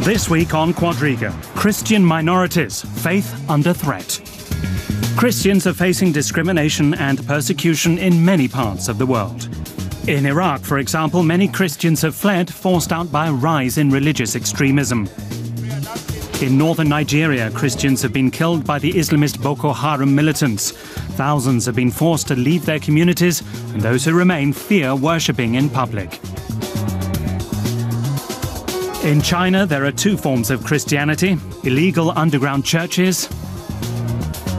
This week on Quadriga, Christian minorities, faith under threat. Christians are facing discrimination and persecution in many parts of the world. In Iraq, for example, many Christians have fled, forced out by a rise in religious extremism. In northern Nigeria, Christians have been killed by the Islamist Boko Haram militants. Thousands have been forced to leave their communities, and those who remain fear worshipping in public. In China, there are two forms of Christianity: illegal underground churches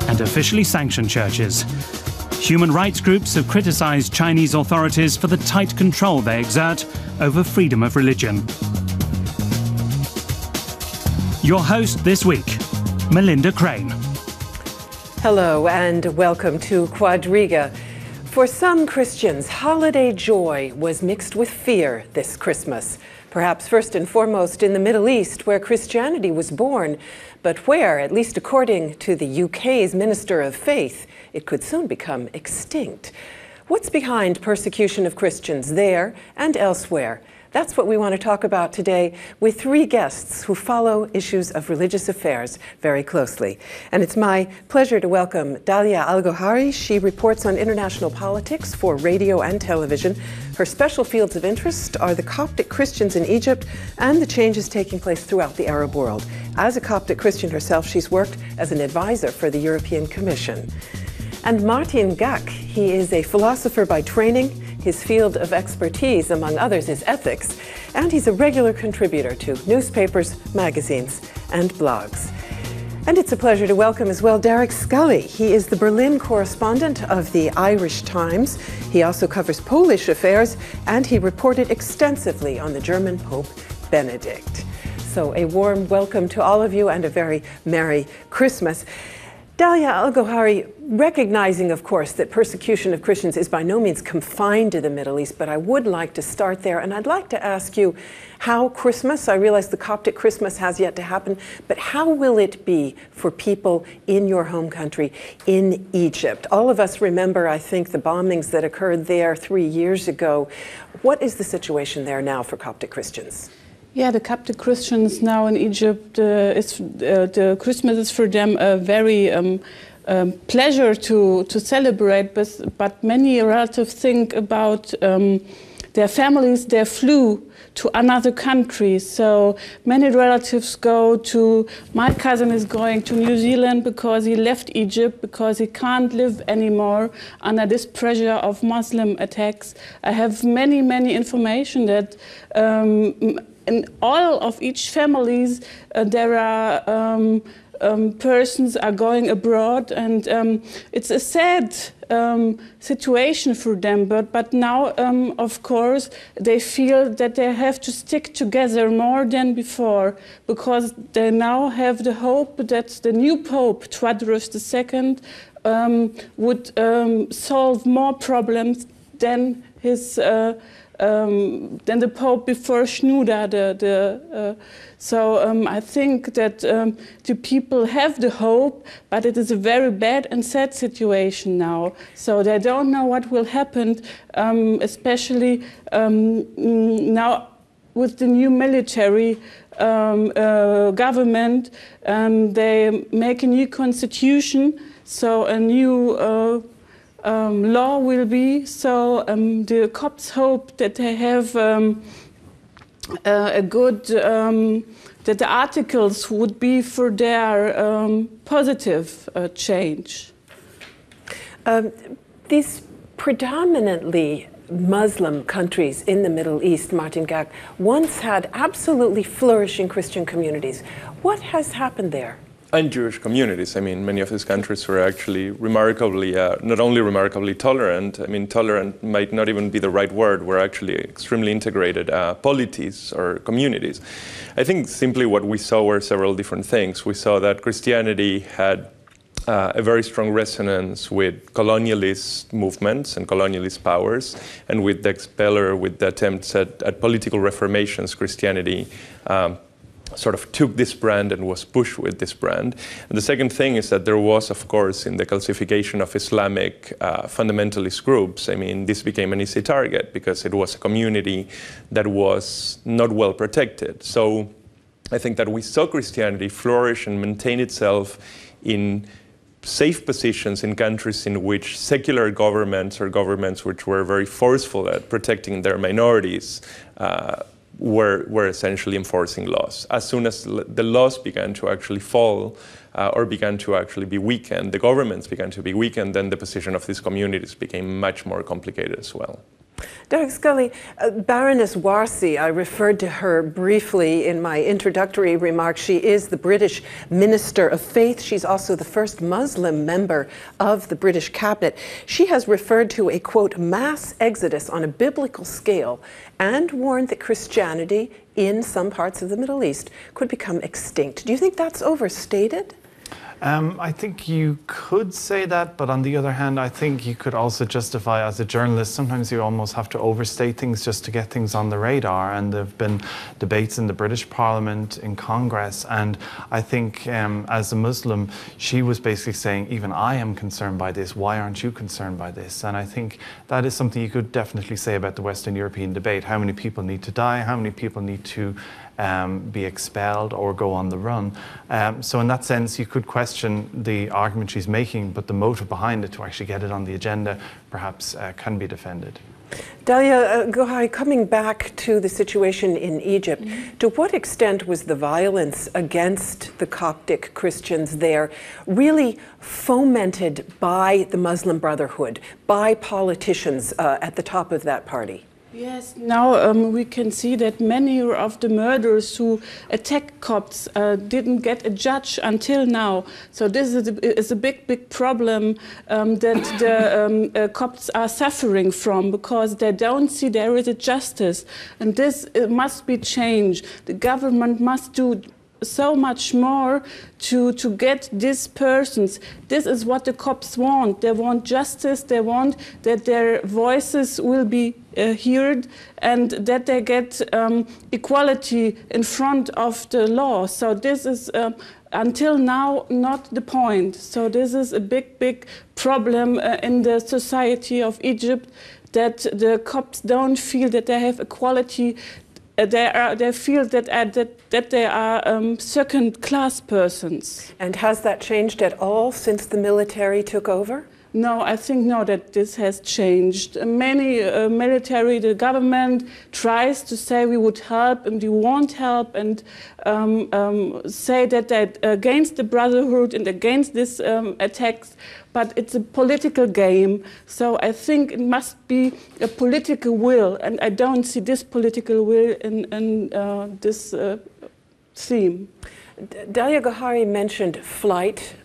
and officially sanctioned churches. Human rights groups have criticized Chinese authorities for the tight control they exert over freedom of religion. Your host this week, Melinda Crane. Hello and welcome to Quadriga. For some Christians, holiday joy was mixed with fear this Christmas. Perhaps first and foremost in the Middle East, where Christianity was born, but where, at least according to the UK's Minister of Faith, it could soon become extinct. What's behind persecution of Christians there and elsewhere? That's what we want to talk about today with three guests who follow issues of religious affairs very closely. And it's my pleasure to welcome Dalia Al-Gohari. She reports on international politics for radio and television. Her special fields of interest are the Coptic Christians in Egypt and the changes taking place throughout the Arab world. As a Coptic Christian herself, she's worked as an advisor for the European Commission. And Martin Gak, he is a philosopher by training. His field of expertise, among others, is ethics, and he's a regular contributor to newspapers, magazines, and blogs. And it's a pleasure to welcome as well Derek Scully. He is the Berlin correspondent of the Irish Times. He also covers Polish affairs, and he reported extensively on the German Pope Benedict. So a warm welcome to all of you and a very Merry Christmas. Dalia Al-Gohari, recognizing, of course, that persecution of Christians is by no means confined to the Middle East, but I would like to start there, and I'd like to ask you how Christmas, I realize the Coptic Christmas has yet to happen, but how will it be for people in your home country, in Egypt? All of us remember, I think, the bombings that occurred there 3 years ago. What is the situation there now for Coptic Christians? Yeah, the Coptic Christians now in Egypt, the Christmas is for them a very pleasure to celebrate, but many relatives think about their families, they flew to another country. So many relatives go to, my cousin is going to New Zealand because he left Egypt, because he can't live anymore under this pressure of Muslim attacks. I have many information that in all of each families there are persons are going abroad, and it's a sad situation for them, but now of course they feel that they have to stick together more than before, because they now have the hope that the new Pope, Quadriga II, would solve more problems than his than the Pope before Shenouda. So I think that the people have the hope, but it is a very bad and sad situation now. So they don't know what will happen, especially now with the new military government. They make a new constitution, so a new law will be, so the Copts hope that they have a good, that the articles would be for their positive change. These predominantly Muslim countries in the Middle East, Martin Gak, once had absolutely flourishing Christian communities. What has happened there? And Jewish communities. I mean, many of these countries were actually remarkably, not only remarkably tolerant, I mean, tolerant might not even be the right word, were actually extremely integrated polities or communities. I think simply what we saw were several different things. We saw that Christianity had a very strong resonance with colonialist movements and colonialist powers, and with the expeller, with the attempts at political reformations, Christianity sort of took this brand and was pushed with this brand. And the second thing is that there was, of course, in the calcification of Islamic fundamentalist groups, I mean, this became an easy target because it was a community that was not well protected. So I think that we saw Christianity flourish and maintain itself in safe positions in countries in which secular governments or governments which were very forceful at protecting their minorities were essentially enforcing laws. As soon as the laws began to actually fall or began to actually be weakened, the governments began to be weakened, then the position of these communities became much more complicated as well. Dr. Scully, Baroness Warsi, I referred to her briefly in my introductory remarks. She is the British Minister of Faith. She's also the first Muslim member of the British cabinet. She has referred to a, quote, mass exodus on a biblical scale and warned that Christianity in some parts of the Middle East could become extinct. Do you think that's overstated? I think you could say that, but on the other hand, I think you could also justify, as a journalist, sometimes you almost have to overstate things just to get things on the radar. And there have been debates in the British Parliament, in Congress, and I think as a Muslim, she was basically saying, even I am concerned by this, why aren't you concerned by this? And I think that is something you could definitely say about the Western European debate. How many people need to die? How many people need to be expelled or go on the run? So in that sense, you could question the argument she's making, but the motive behind it to actually get it on the agenda perhaps can be defended. Dalia Gohai, coming back to the situation in Egypt, to what extent was the violence against the Coptic Christians there really fomented by the Muslim Brotherhood, by politicians at the top of that party? Yes, now we can see that many of the murderers who attacked Copts didn't get a judge until now. So this is a big problem that the Copts are suffering from, because they don't see there is a justice. And this must be changed. The government must do so much more to get these persons. This is what the Copts want. They want justice. They want that their voices will be heard and that they get equality in front of the law. So this is until now not the point. So this is a big problem in the society of Egypt, that the Copts don't feel that they have equality. They feel that they are second-class persons. And has that changed at all since the military took over? No, I think no, that this has changed. Many the government tries to say we would help and we won't help, and say that they're against the Brotherhood and against these attacks, but it's a political game. So I think it must be a political will, and I don't see this political will in this theme. Dalia Gohari mentioned flight.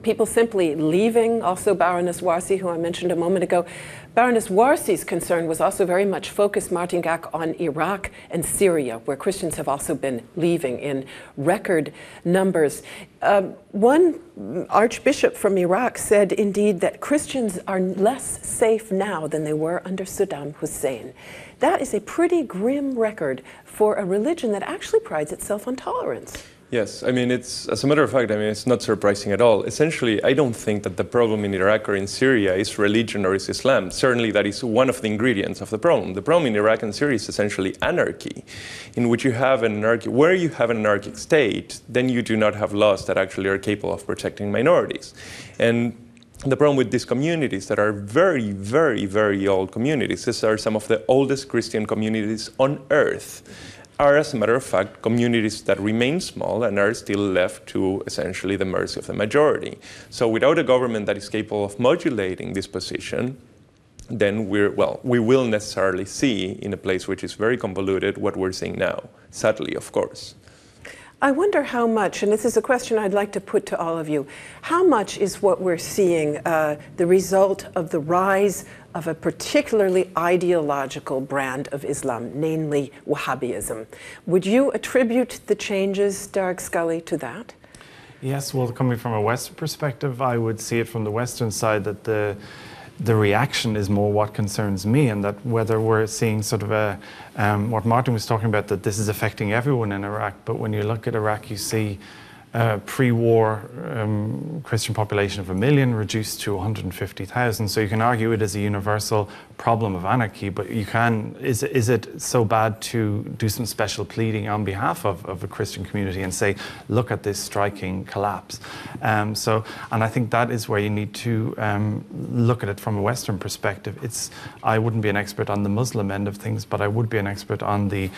People simply leaving, also Baroness Warsi, who I mentioned a moment ago. Baroness Warsi's concern was also very much focused, Martin Gak, on Iraq and Syria, where Christians have also been leaving in record numbers. One archbishop from Iraq said, indeed, that Christians are less safe now than they were under Saddam Hussein. That is a pretty grim record for a religion that actually prides itself on tolerance. Yes, I mean, as a matter of fact, it's not surprising at all. Essentially, I don't think that the problem in Iraq or in Syria is religion or is Islam. Certainly, that is one of the ingredients of the problem. The problem in Iraq and Syria is essentially anarchy, in which you have an anarchy. Where you have an anarchic state, then you do not have laws that actually are capable of protecting minorities. And the problem with these communities that are very old communities, these are some of the oldest Christian communities on earth, are, as a matter of fact, communities that remain small and are still left to essentially the mercy of the majority. So without a government that is capable of modulating this position, then we will necessarily see, in a place which is very convoluted, what we're seeing now, sadly, of course. I wonder how much, and this is a question I'd like to put to all of you, how much is what we're seeing the result of the rise of a particularly ideological brand of Islam, namely Wahhabism? Would you attribute the changes, Dark Scully, to that? Yes, well, coming from a Western perspective, I would see it from the Western side that the reaction is more what concerns me, and that whether we're seeing sort of what Martin was talking about, that this is affecting everyone in Iraq, but when you look at Iraq, you see pre-war Christian population of 1 million reduced to 150,000. So you can argue it is a universal problem of anarchy, but you can, is it so bad to do some special pleading on behalf of a Christian community and say, look at this striking collapse? And I think that is where you need to look at it from a Western perspective. I wouldn't be an expert on the Muslim end of things, but I would be an expert on the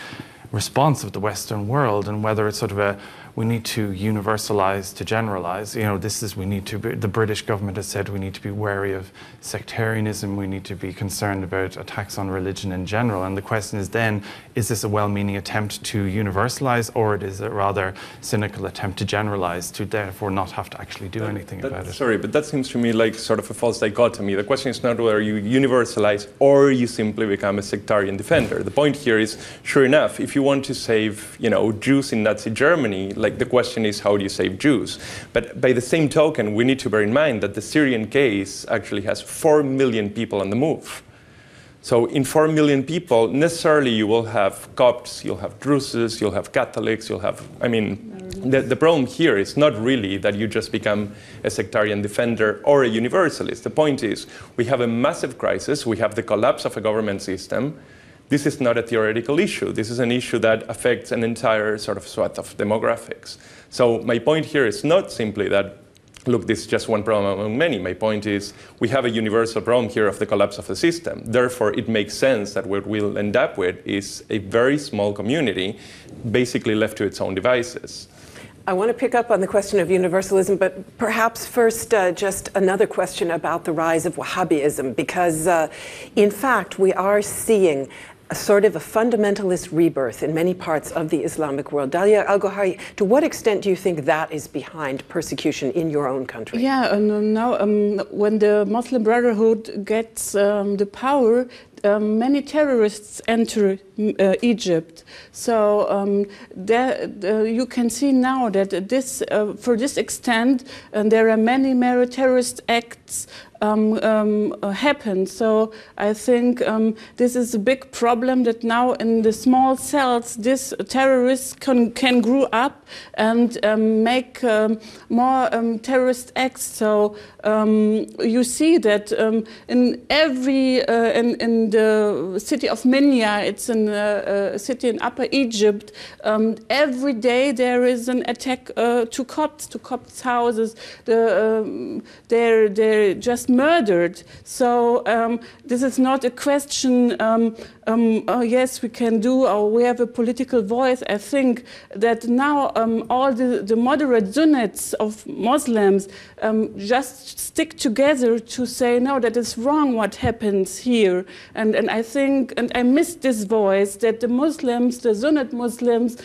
response of the Western world and whether it's sort of we need to universalize to generalize. The British government has said we need to be wary of sectarianism, we need to be concerned about attacks on religion in general. And the question is then, is this a well-meaning attempt to universalize, or is it rather cynical attempt to generalize, to therefore not have to actually do anything about it? Sorry, but that seems to me like sort of a false dichotomy. The question is not whether you universalize or you simply become a sectarian defender. The point here is, sure enough, if you want to save, Jews in Nazi Germany, like the question is, how do you save Jews? But by the same token, we need to bear in mind that the Syrian case actually has 4 million people on the move. So in 4 million people, necessarily you will have Copts, you'll have Druses, you'll have Catholics, you'll have, the problem here is not really that you just become a sectarian defender or a universalist. The point is, we have a massive crisis, we have the collapse of a government system. This is not a theoretical issue. This is an issue that affects an entire sort of swath of demographics. So my point here is not simply that, look, this is just one problem among many. My point is we have a universal problem here of the collapse of the system. Therefore, it makes sense that what we'll end up with is a very small community basically left to its own devices. I want to pick up on the question of universalism, but perhaps first just another question about the rise of Wahhabism, because in fact we are seeing a sort of a fundamentalist rebirth in many parts of the Islamic world. Dalia Al-Gohari, to what extent do you think that is behind persecution in your own country? Yeah, now when the Muslim Brotherhood gets the power, many terrorists enter Egypt. So you can see now that for this extent, there are many terrorist acts happen. So I think this is a big problem that now in the small cells, these terrorists can grow up and make more terrorist acts. So you see that in every in the city of Minya, it's a city in Upper Egypt. Every day there is an attack to Copts' houses. They're just murdered. So this is not a question. Oh yes, we can do, or we have a political voice. I think that now all the moderate Sunnites of Muslims just stick together to say, no, that is wrong what happens here. And I think, and I miss this voice, that the Muslims, the Sunnite Muslims,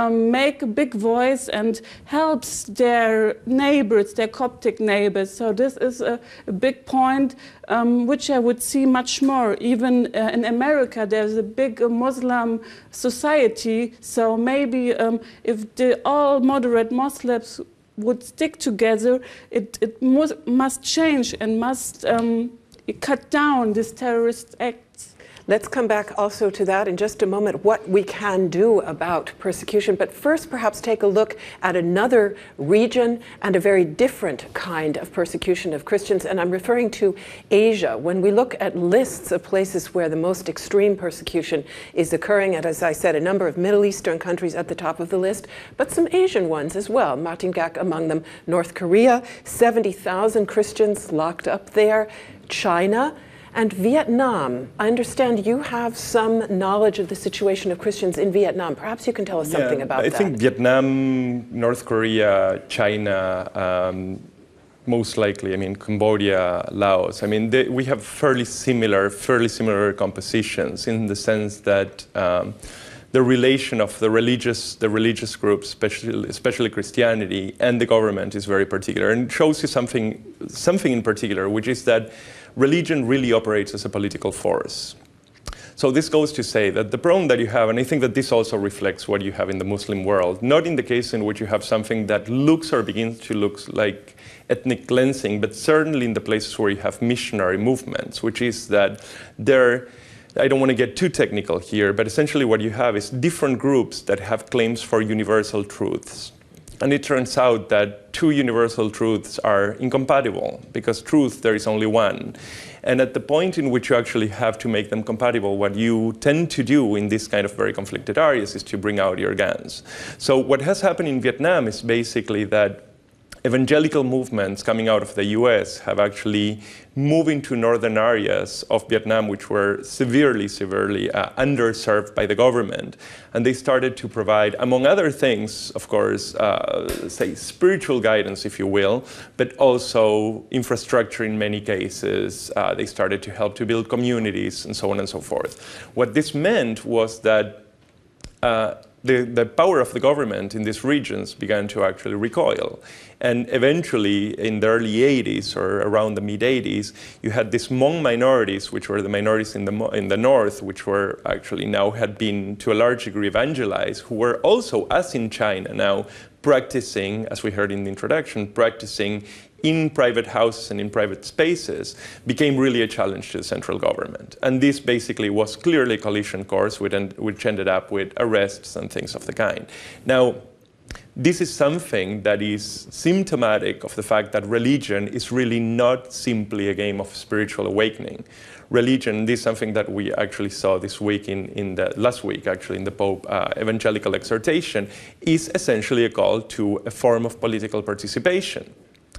make a big voice and helps their neighbors, their Coptic neighbors. So this is a big point which I would see much more. Even in America, there's a big Muslim society. So maybe if all moderate Muslims would stick together, it must change and must cut down these terrorist acts. Let's come back also to that in just a moment, what we can do about persecution. But first, perhaps take a look at another region and a very different kind of persecution of Christians. And I'm referring to Asia. When we look at lists of places where the most extreme persecution is occurring, and as I said, a number of Middle Eastern countries at the top of the list, but some Asian ones as well, Martin Gak among them, North Korea, 70,000 Christians locked up there, China, and Vietnam. I understand you have some knowledge of the situation of Christians in Vietnam. Perhaps you can tell us something about that. I think Vietnam, North Korea, China, most likely, Cambodia, Laos. We have fairly similar compositions in the sense that the relation of the religious groups, especially Christianity, and the government is very particular, and shows you something in particular, which is that religion really operates as a political force. So this goes to say that the problem that you have, and I think that this also reflects what you have in the Muslim world, not in the case in which you have something that looks or begins to look like ethnic cleansing, but certainly in the places where you have missionary movements, which is that I don't want to get too technical here, but essentially what you have is different groups that have claims for universal truths. And it turns out that two universal truths are incompatible, because truth, there is only one. And at the point in which you actually have to make them compatible, what you tend to do in this kind of very conflicted areas is to bring out your guns. So what has happened in Vietnam is basically that evangelical movements coming out of the US have actually moved into northern areas of Vietnam, which were severely underserved by the government. And they started to provide, among other things, of course, say spiritual guidance, if you will, but also infrastructure in many cases. They started to help to build communities and so on and so forth. What this meant was that the power of the government in these regions began to actually recoil. And eventually, in the early 80s or around the mid-80s, you had these Hmong minorities, which were the minorities in the north, which were actually now had been to a large degree evangelized, who were also, as in China now, practicing, as we heard in the introduction, practicing in private houses and in private spaces, became really a challenge to the central government. And this basically was clearly a collision course, which ended up with arrests and things of the kind. Now, this is something that is symptomatic of the fact that religion is really not simply a game of spiritual awakening. Religion, this is something that we actually saw this week last week in the Pope evangelical exhortation, is essentially a call to a form of political participation.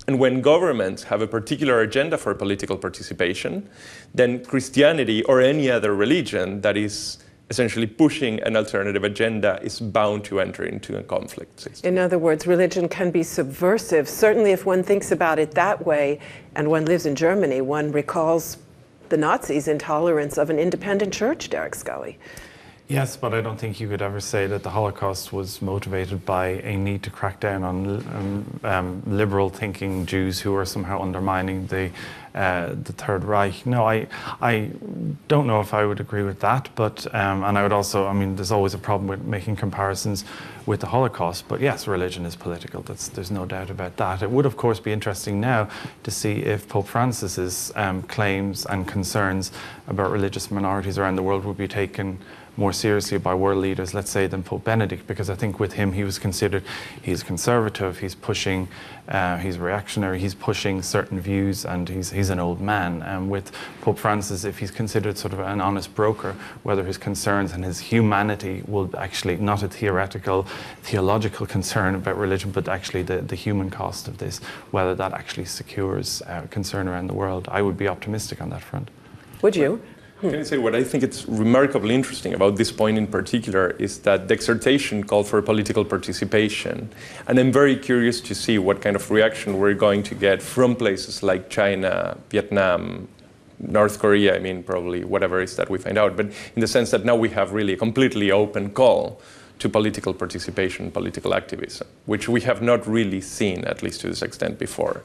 And when governments have a particular agenda for political participation, then Christianity or any other religion that is essentially pushing an alternative agenda is bound to enter into a conflict system. In other words, religion can be subversive. Certainly if one thinks about it that way, and one lives in Germany, one recalls the Nazis' intolerance of an independent church, Derek Scully. Yes, but I don't think you could ever say that the Holocaust was motivated by a need to crack down on liberal thinking Jews who are somehow undermining the Third Reich. No, I don't know if I would agree with that, but and I would also, I mean, there's always a problem with making comparisons with the Holocaust, but yes, religion is political. There's no doubt about that. It would, of course, be interesting now to see if Pope Francis's claims and concerns about religious minorities around the world would be taken more seriously by world leaders, let's say, than Pope Benedict, because I think with him he was considered, he's conservative, he's pushing, he's reactionary, he's pushing certain views, and he's an old man. And with Pope Francis, if he's considered sort of an honest broker, whether his concerns and his humanity will actually, not a theological concern about religion, but actually the human cost of this, whether that actually secures concern around the world, I would be optimistic on that front. Would you? Can I say what I think it's remarkably interesting about this point in particular is that the exhortation called for political participation. And I'm very curious to see what kind of reaction we're going to get from places like China, Vietnam, North Korea, I mean, probably whatever it is that we find out. But in the sense that now we have really a completely open call to political participation, political activism, which we have not really seen, at least to this extent, before.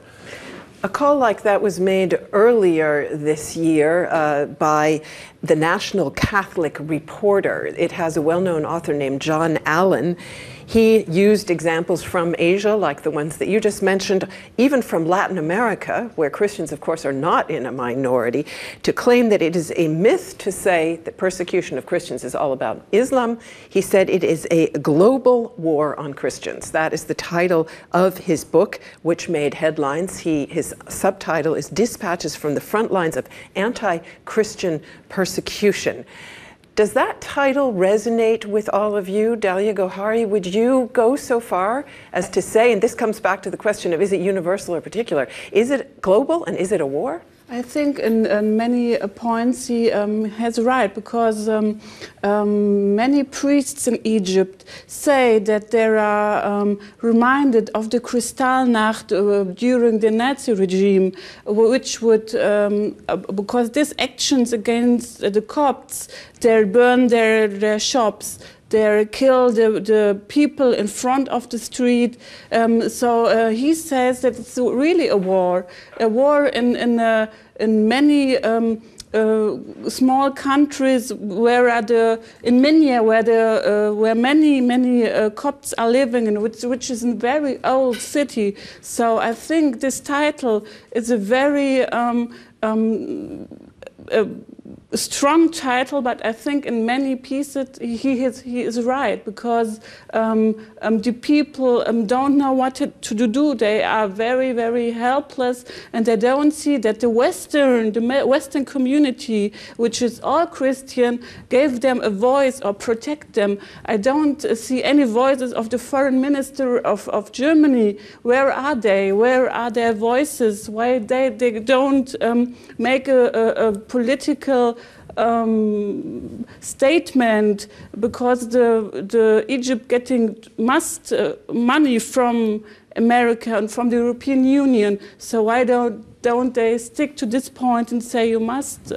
A call like that was made earlier this year by the National Catholic Reporter. It has a well-known author named John Allen. He used examples from Asia, like the ones that you just mentioned, even from Latin America, where Christians, of course, are not in a minority, to claim that it is a myth to say that persecution of Christians is all about Islam. He said it is a global war on Christians. That is the title of his book, which made headlines. His subtitle is Dispatches from the Front Lines of Anti-Christian Persecution. Does that title resonate with all of you? Dalia Gohary, would you go so far as to say, and this comes back to the question of is it universal or particular, is it global and is it a war? I think in many points he has right, because many priests in Egypt say that they are reminded of the Kristallnacht during the Nazi regime, which would, because these actions against the Copts, they burn their shops, they kill the people in front of the street. So he says that it's really a war in many small countries where many Copts are living, in which is a very old city. So I think this title is a very a strong title, but I think in many pieces he is right, because the people don't know what to do. They are very, very helpless, and they don't see that the Western community, which is all Christian, gave them a voice or protect them. I don't see any voices of the foreign minister of Germany. Where are they? Where are their voices? Why they don't make a political statement, because the Egypt getting money from America and from the European Union. So why don't they stick to this point and say you must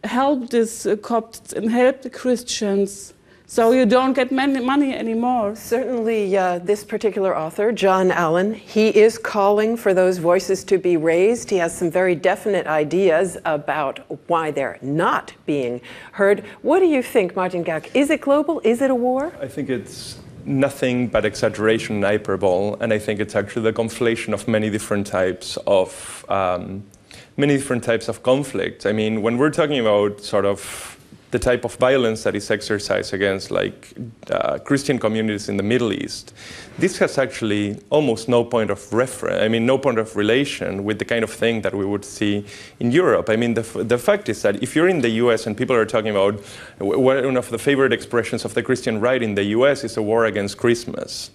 help these Copts and help the Christians? So you don't get money anymore. Certainly, this particular author, John Allen, he is calling for those voices to be raised. He has some very definite ideas about why they're not being heard. What do you think, Martin Gak? Is it global? Is it a war? I think it's nothing but exaggeration and hyperbole, and I think it's actually the conflation of many different types of conflict. I mean, when we're talking about sort of the type of violence that is exercised against Christian communities in the Middle East, this has actually almost no point of reference, no point of relation with the kind of thing that we would see in Europe. I mean, the fact is that if you're in the US and people are talking about one of the favorite expressions of the Christian right in the US is a war against Christmas.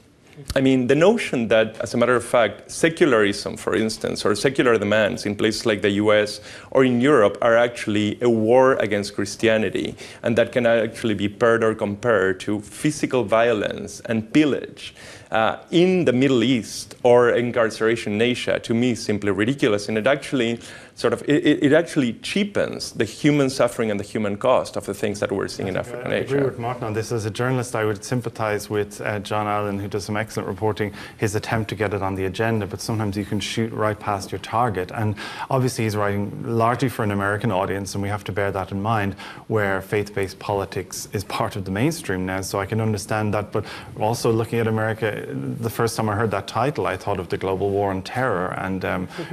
I mean, the notion that, as a matter of fact, secularism, for instance, or secular demands in places like the US or in Europe are actually a war against Christianity, and that can actually be paired or compared to physical violence and pillage in the Middle East or incarceration in Asia, to me, is simply ridiculous. And it actually it actually cheapens the human suffering and the human cost of the things that we're seeing in Africa and Asia. I agree with Martin on this. As a journalist, I would sympathize with John Allen, who does some excellent reporting, his attempt to get it on the agenda, but sometimes you can shoot right past your target. And obviously he's writing largely for an American audience, and we have to bear that in mind, where faith-based politics is part of the mainstream now, so I can understand that. But also looking at America, the first time I heard that title, I thought of the global war on terror, and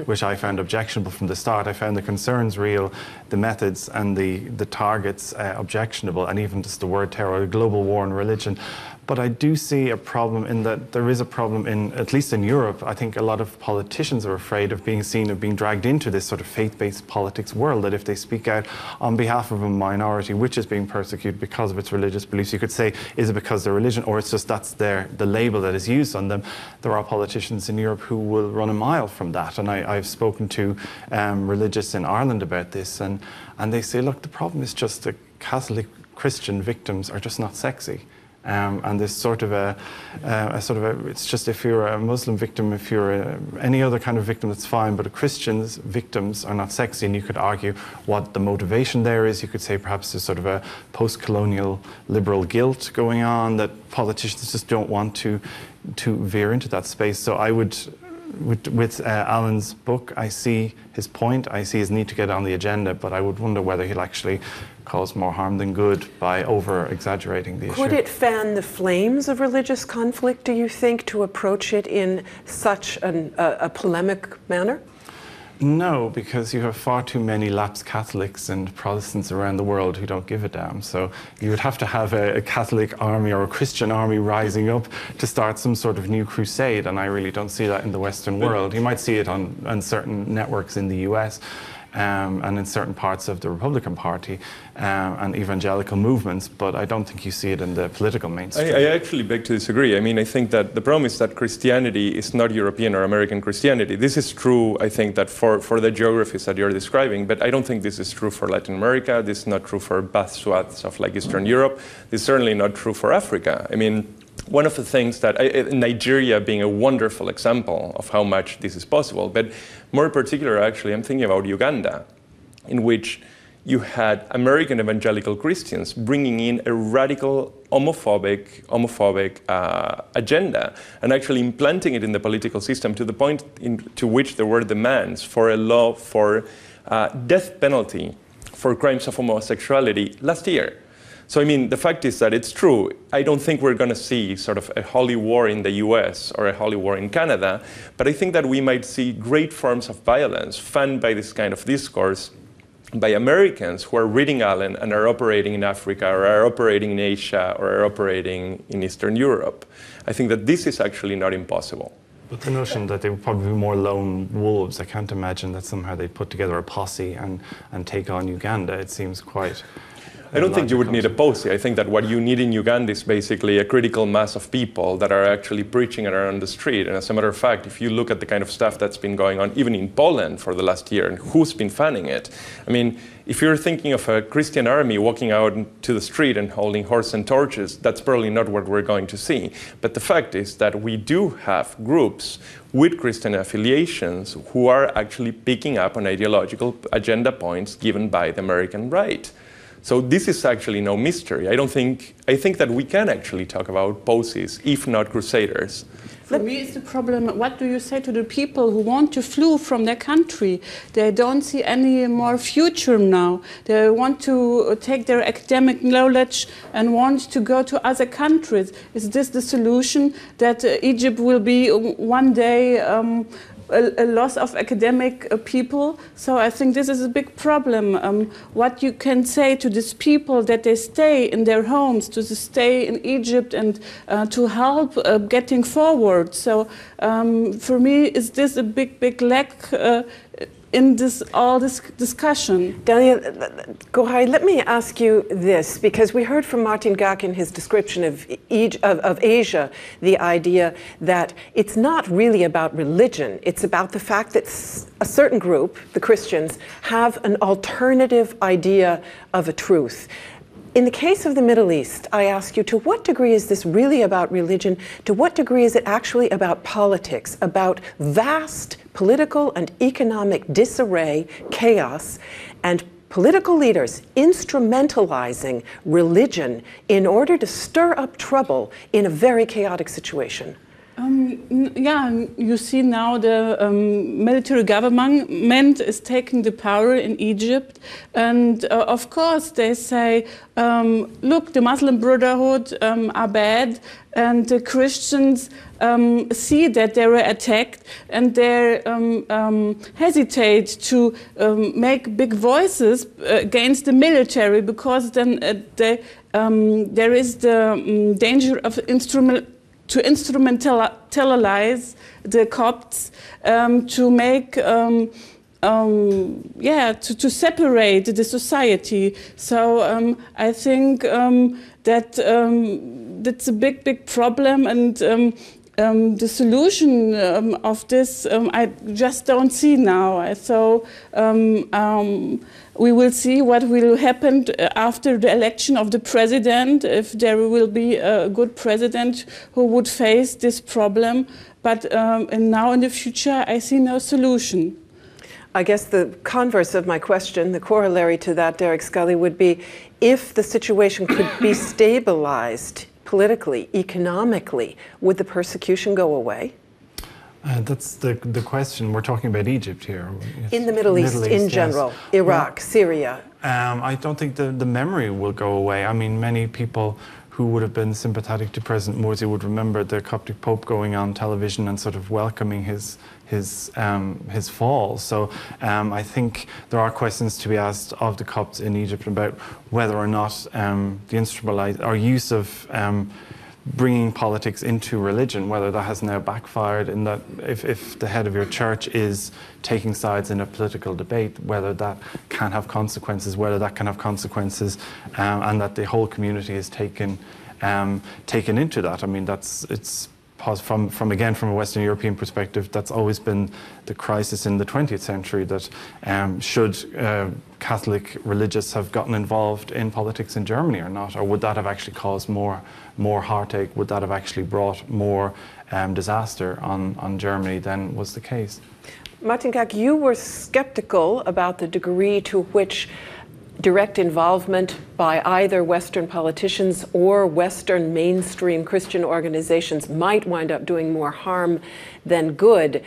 which I found objectionable from the start. I found the concerns real, the methods and the targets objectionable, and even just the word terror, a global war on religion. But I do see a problem in that there is a problem in, at least in Europe, I think a lot of politicians are afraid of being seen, of being dragged into this sort of faith-based politics world, that if they speak out on behalf of a minority which is being persecuted because of its religious beliefs, you could say, is it because they're religion, or it's just that's the label that is used on them? There are politicians in Europe who will run a mile from that, and I've spoken to religious in Ireland about this, and they say, look, the problem is just that Catholic Christian victims are just not sexy. And there's it's just, if you're a Muslim victim, if you're any other kind of victim, that's fine, but Christians victims are not sexy, and you could argue what the motivation there is. You could say perhaps there's sort of a post-colonial liberal guilt going on, that politicians just don't want to veer into that space. So I would, with Alan's book, I see his point, I see his need to get on the agenda, but I would wonder whether he'll actually cause more harm than good by over-exaggerating the issue. Could it fan the flames of religious conflict, do you think, to approach it in such a polemic manner? No, because you have far too many lapsed Catholics and Protestants around the world who don't give a damn. So you would have to have a Catholic army or a Christian army rising up to start some sort of new crusade, and I really don't see that in the Western world. You might see it on certain networks in the US, and in certain parts of the Republican Party and evangelical movements, but I don't think you see it in the political mainstream. I actually beg to disagree. I mean, I think that the problem is that Christianity is not European or American Christianity. This is true, I think, that for the geographies that you're describing, but I don't think this is true for Latin America. This is not true for vast swaths of Eastern Europe. This is certainly not true for Africa. I mean, one of the things that, Nigeria being a wonderful example of how much this is possible, but more particular, actually, I'm thinking about Uganda, in which you had American evangelical Christians bringing in a radical homophobic agenda and actually implanting it in the political system to the point to which there were demands for a law for death penalty for crimes of homosexuality last year. So, I mean, the fact is that it's true. I don't think we're going to see sort of a holy war in the US or a holy war in Canada, but I think that we might see great forms of violence fanned by this kind of discourse by Americans who are reading Allen and are operating in Africa or are operating in Asia or are operating in Eastern Europe. I think that this is actually not impossible. But the notion that they would probably be more lone wolves, I can't imagine that somehow they'd put together a posse and take on Uganda. It seems quite... I don't think you would need a posse. I think that what you need in Uganda is basically a critical mass of people that are actually preaching and are on the street. And as a matter of fact, if you look at the kind of stuff that's been going on, even in Poland for the last year, and who's been fanning it, I mean, if you're thinking of a Christian army walking out to the street and holding horses and torches, that's probably not what we're going to see. But the fact is that we do have groups with Christian affiliations who are actually picking up on ideological agenda points given by the American right. So this is actually no mystery. I think that we can actually talk about posies, if not crusaders. For me, it's the problem. What do you say to the people who want to flee from their country? They don't see any more future now. They want to take their academic knowledge and want to go to other countries. Is this the solution, that Egypt will be one day a loss of academic people? So I think this is a big problem. What you can say to these people, that they stay in their homes, to stay in Egypt and to help getting forward. So for me, is this a big lack in all this discussion? Daniel Gohai, let me ask you this, because we heard from Martin Gak in his description of Asia, the idea that it's not really about religion. It's about the fact that a certain group, the Christians, have an alternative idea of a truth. In the case of the Middle East, I ask you, to what degree is this really about religion? To what degree is it actually about politics, about vast political and economic disarray, chaos, and political leaders instrumentalizing religion in order to stir up trouble in a very chaotic situation? Yeah, you see now the military government is taking the power in Egypt, and of course they say, look, the Muslim Brotherhood are bad, and the Christians see that they were attacked, and they hesitate to make big voices against the military, because then there is the danger of to instrumentalize the Copts, to make, to separate the society. So I think that that's a big problem, and the solution of this I just don't see now. So we will see what will happen after the election of the president, if there will be a good president who would face this problem. But and now in the future, I see no solution. I guess the converse of my question, the corollary to that, Derek Scully, would be, if the situation could be stabilized politically, economically, would the persecution go away? That's the question. We're talking about Egypt here. Yes. In the Middle East in general, yes. Iraq, Syria. I don't think the memory will go away. I mean, many people who would have been sympathetic to President Morsi would remember the Coptic Pope going on television and sort of welcoming his fall. So I think there are questions to be asked of the Copts in Egypt about whether or not the use of bringing politics into religion, whether that has now backfired, in that if the head of your church is taking sides in a political debate, whether that can have consequences, and that the whole community is taken into that. I mean, it's from a Western European perspective, that's always been the crisis in the 20th century, that should Catholic religious have gotten involved in politics in Germany or not? Or would that have actually caused more heartache? Would that have actually brought more disaster on Germany than was the case? Martin Gak, you were skeptical about the degree to which direct involvement by either Western politicians or Western mainstream Christian organizations might wind up doing more harm than good.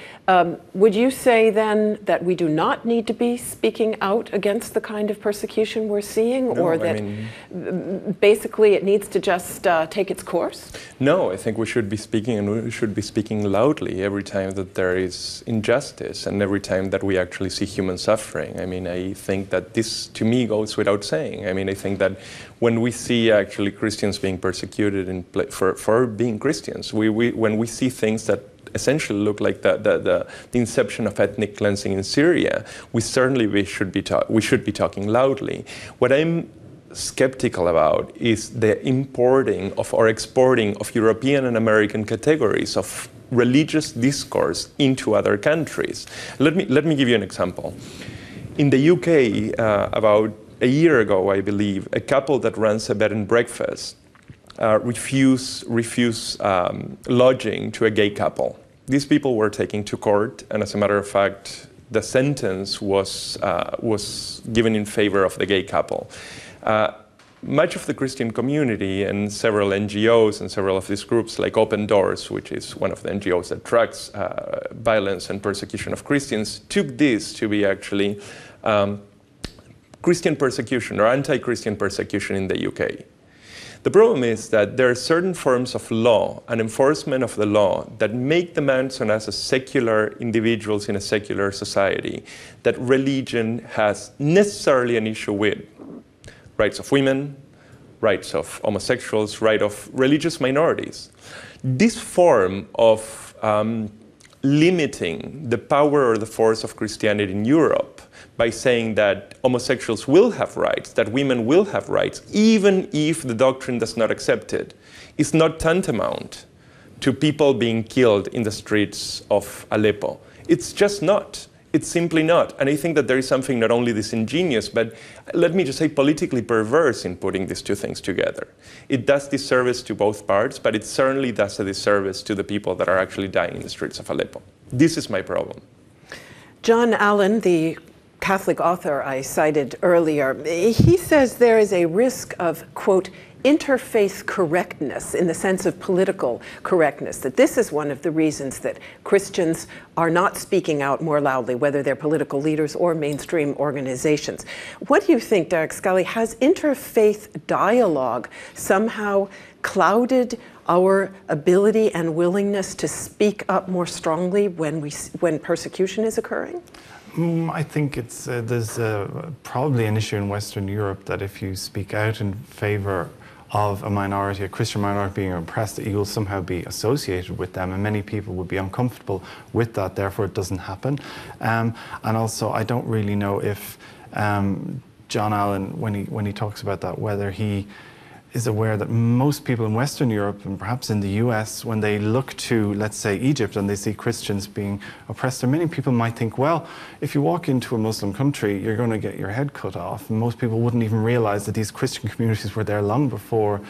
Would you say then that we do not need to be speaking out against the kind of persecution we're seeing, No, or that basically it needs to just take its course? No, I think we should be speaking, and we should be speaking loudly every time that there is injustice and every time that we actually see human suffering. I mean, I think that this, to me, goes without saying. I mean, I think that when we see actually Christians being persecuted for being Christians, when we see things that essentially look like the inception of ethnic cleansing in Syria, we should be talking loudly. What I'm skeptical about is the importing of or exporting of European and American categories of religious discourse into other countries. Let me give you an example. In the UK, about a year ago, I believe, a couple that runs a bed and breakfast refuse lodging to a gay couple. These people were taken to court, and as a matter of fact, the sentence was given in favor of the gay couple. Much of the Christian community and several NGOs and several of these groups, like Open Doors, which is one of the NGOs that tracks violence and persecution of Christians, took this to be actually Christian persecution or anti-Christian persecution in the UK. The problem is that there are certain forms of law and enforcement of the law that make demands on us as secular individuals in a secular society that religion has necessarily an issue with. Rights of women, rights of homosexuals, rights of religious minorities. This form of limiting the power or the force of Christianity in Europe by saying that homosexuals will have rights, that women will have rights, even if the doctrine does not accept it, is not tantamount to people being killed in the streets of Aleppo. It's just not. It's simply not. And I think that there is something not only disingenuous, but let me just say politically perverse in putting these two things together. It does disservice to both parts, but it certainly does a disservice to the people that are actually dying in the streets of Aleppo. This is my problem. John Allen, the Catholic author I cited earlier, he says there is a risk of, quote, interfaith correctness in the sense of political correctness, that this is one of the reasons that Christians are not speaking out more loudly, whether they're political leaders or mainstream organizations. What do you think, Derek Scully? Has interfaith dialogue somehow clouded our ability and willingness to speak up more strongly when persecution is occurring? I think there's probably an issue in Western Europe that if you speak out in favor of a minority, a Christian minority being oppressed, that you will somehow be associated with them, and many people would be uncomfortable with that, therefore it doesn't happen. And also, I don't really know if John Allen, when he talks about that, whether he is aware that most people in Western Europe and perhaps in the US, when they look to, let's say, Egypt and they see Christians being oppressed, many people might think, well, if you walk into a Muslim country, you're going to get your head cut off. And most people wouldn't even realize that these Christian communities were there long before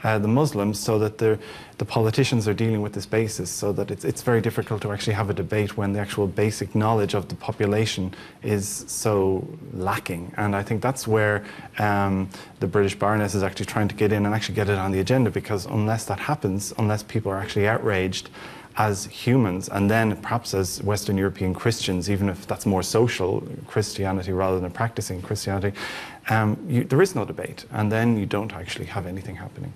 the Muslims, so that the politicians are dealing with this basis, so that it's very difficult to actually have a debate when the actual basic knowledge of the population is so lacking. And I think that's where the British Baroness is actually trying to get in and actually get it on the agenda, because unless that happens, unless people are actually outraged as humans, and then perhaps as Western European Christians, even if that's more social Christianity rather than practicing Christianity, there is no debate, and then you don't actually have anything happening.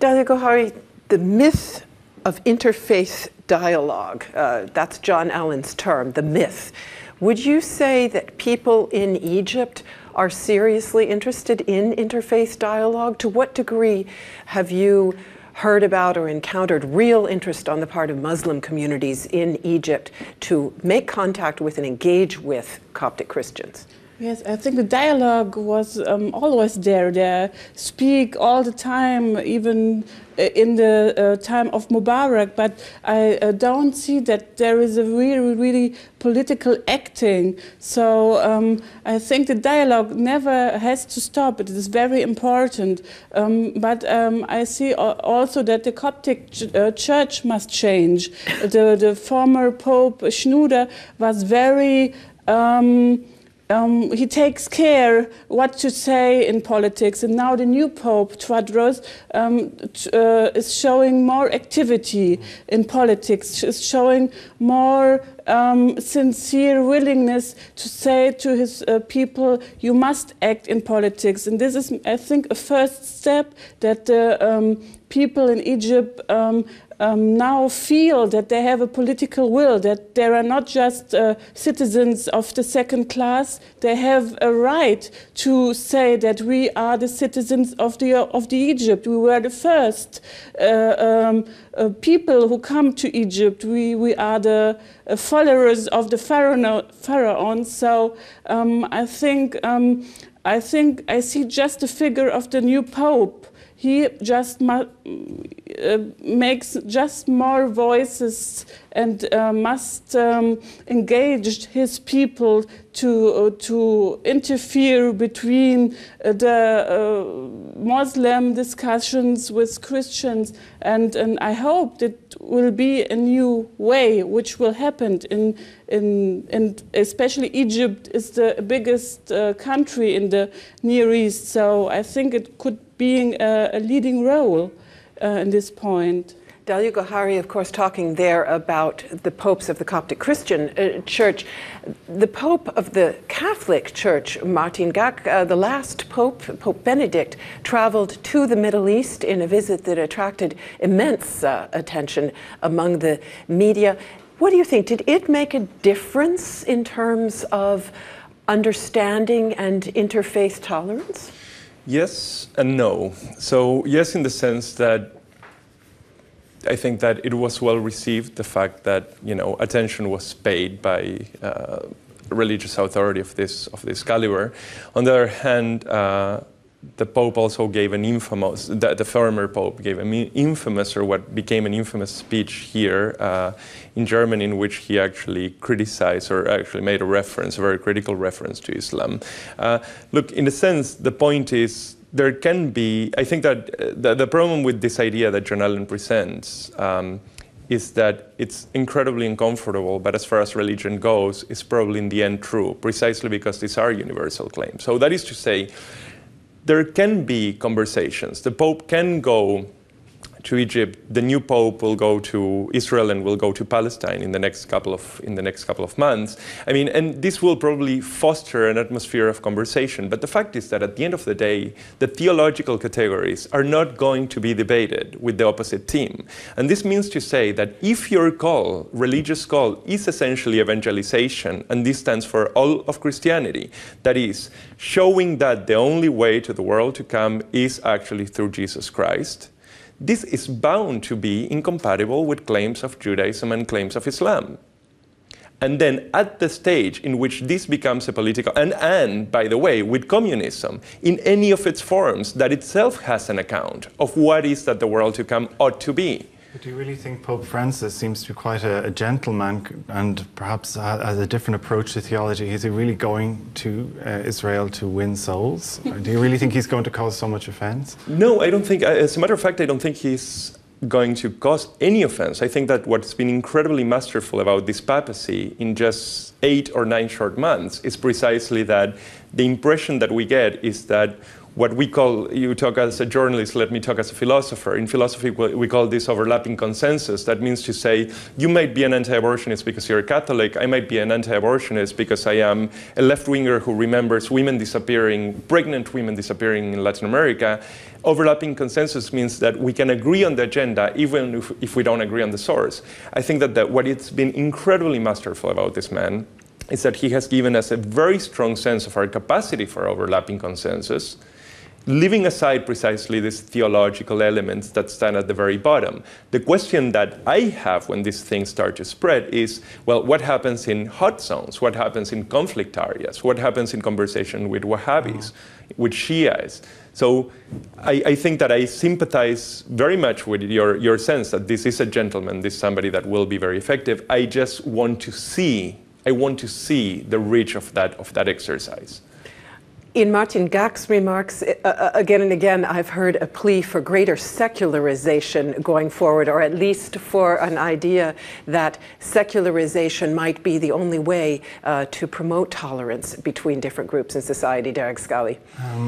Dalia Gohary, the myth of interfaith dialogue, that's John Allen's term, the myth. Would you say that people in Egypt are seriously interested in interfaith dialogue? To what degree have you heard about or encountered real interest on the part of Muslim communities in Egypt to make contact with and engage with Coptic Christians? Yes, I think the dialogue was always there. They speak all the time, even in the time of Mubarak, but I don't see that there is a really political acting. So I think the dialogue never has to stop. It is very important. But I see also that the Coptic church must change. The former Pope Shenouda was very he takes care what to say in politics, and now the new Pope, Quadriga, is showing more activity in politics, is showing more sincere willingness to say to his people, you must act in politics. And this is, I think, a first step that the people in Egypt now feel that they have a political will, that they are not just citizens of the second class. They have a right to say that we are the citizens of the Egypt. We were the first people who come to Egypt. We are the followers of the pharaoh. So I think I see just the figure of the new Pope. He just makes just more voices and must engage his people to interfere between the Muslim discussions with Christians, and I hope that will be a new way which will happen in especially Egypt is the biggest country in the Near East, so I think it could be a leading role in this point. Dalia Gohari, of course, talking there about the popes of the Coptic Christian Church. The Pope of the Catholic Church, Martin Gak, the last Pope, Pope Benedict, traveled to the Middle East in a visit that attracted immense attention among the media. What do you think? Did it make a difference in terms of understanding and interfaith tolerance? Yes and no. So yes, in the sense that I think that it was well received, the fact that, you know, attention was paid by religious authority of this caliber. On the other hand, the Pope also gave an infamous, the former Pope gave an infamous, or what became an infamous speech here in Germany, in which he actually criticized, or actually made a reference, a very critical reference to Islam. Look, in a sense, the point is, there can be, I think that the problem with this idea that John Allen presents is that it's incredibly uncomfortable, but as far as religion goes, it's probably in the end true, precisely because these are universal claims. So that is to say, there can be conversations. The Pope can go to Egypt. The new Pope will go to Israel and will go to Palestine in the next couple of months. I mean, and this will probably foster an atmosphere of conversation. But the fact is that at the end of the day, the theological categories are not going to be debated with the opposite team. And this means to say that if your call, religious call, is essentially evangelization, and this stands for all of Christianity, that is, showing that the only way to the world to come is actually through Jesus Christ, this is bound to be incompatible with claims of Judaism and claims of Islam. And then at the stage in which this becomes a political, and by the way, with communism, in any of its forms, that itself has an account of what is that the world to come ought to be. But do you really think Pope Francis seems to be quite a gentleman and perhaps has a different approach to theology? Is he really going to Israel to win souls? Do you really think he's going to cause so much offense? No, I don't think, as a matter of fact, I don't think he's going to cause any offense. I think that what's been incredibly masterful about this papacy in just 8 or 9 short months is precisely that the impression that we get is that what we call, you talk as a journalist, let me talk as a philosopher. In philosophy, we call this overlapping consensus. That means to say, you might be an anti-abortionist because you're a Catholic. I might be an anti-abortionist because I am a left-winger who remembers women disappearing, pregnant women disappearing in Latin America. Overlapping consensus means that we can agree on the agenda even if we don't agree on the source. I think that what it's been incredibly masterful about this man is that he has given us a very strong sense of our capacity for overlapping consensus, leaving aside precisely these theological elements that stand at the very bottom. The question that I have when these things start to spread is, well, what happens in hot zones? What happens in conflict areas? What happens in conversation with Wahhabis, with Shias? So I think that I sympathize very much with your sense that this is a gentleman, this is somebody that will be very effective. I just want to see, the reach of that exercise. In Martin Gach's remarks, again and again, I've heard a plea for greater secularization going forward, or at least for an idea that secularization might be the only way to promote tolerance between different groups in society. Derek Scully.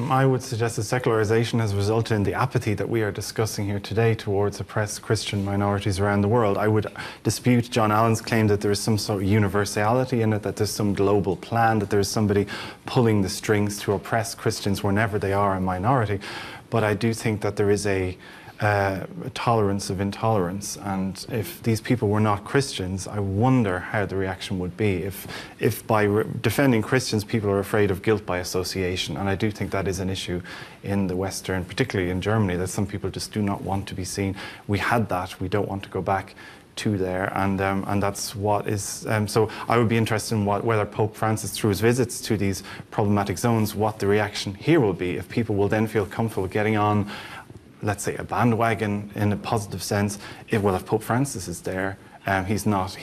I would suggest that secularization has resulted in the apathy that we are discussing here today towards oppressed Christian minorities around the world. I would dispute John Allen's claim that there is some sort of universality in it, that there's some global plan, that there's somebody pulling the strings to oppress Christians whenever they are a minority. But I do think that there is a tolerance of intolerance, and if these people were not Christians, I wonder how the reaction would be if by defending Christians people are afraid of guilt by association. And I do think that is an issue in the Western, particularly in Germany, that some people just do not want to be seen. We had that, we don't want to go back to there, and that's what is, so I would be interested in whether Pope Francis, through his visits to these problematic zones, what the reaction here will be, if people will then feel comfortable getting on, let's say, a bandwagon in a positive sense. If Pope Francis is there, he's not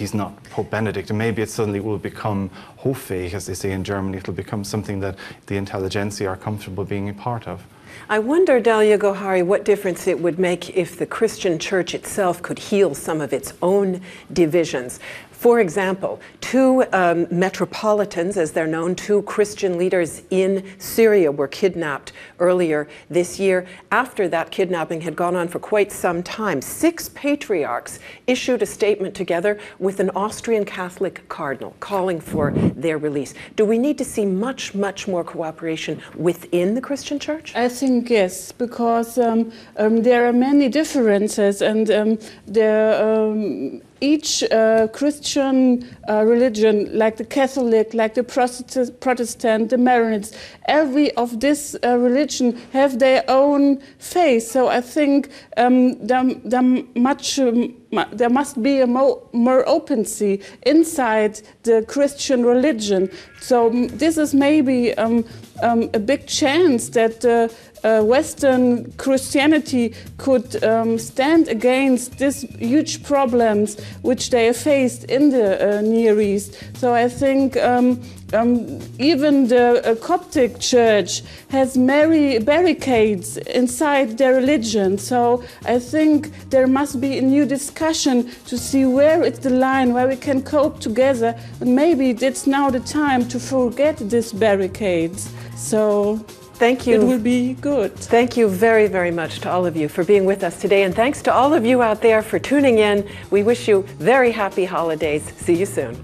Pope Benedict, and maybe it suddenly will become hoffähig, as they say in Germany. It'll become something that the intelligentsia are comfortable being a part of. I wonder, Dalia Gohary, what difference it would make if the Christian church itself could heal some of its own divisions. For example, two metropolitans, as they're known, two Christian leaders in Syria were kidnapped earlier this year. After that kidnapping had gone on for quite some time, 6 patriarchs issued a statement together with an Austrian Catholic cardinal calling for their release. Do we need to see much, much more cooperation within the Christian church? I think yes, because there are many differences, and each Christian religion, like the Catholic, like the Protestant, the Maronites, every of this religion have their own faith. So I think there must be a more openness inside the Christian religion. So this is maybe a big chance that Western Christianity could stand against these huge problems which they have faced in the Near East. So I think even the Coptic church has many barricades inside their religion. So I think there must be a new discussion to see where is the line, where we can cope together. And maybe it's now the time to forget these barricades. So thank you. It will be good. Thank you very, very much to all of you for being with us today. And thanks to all of you out there for tuning in. We wish you very happy holidays. See you soon.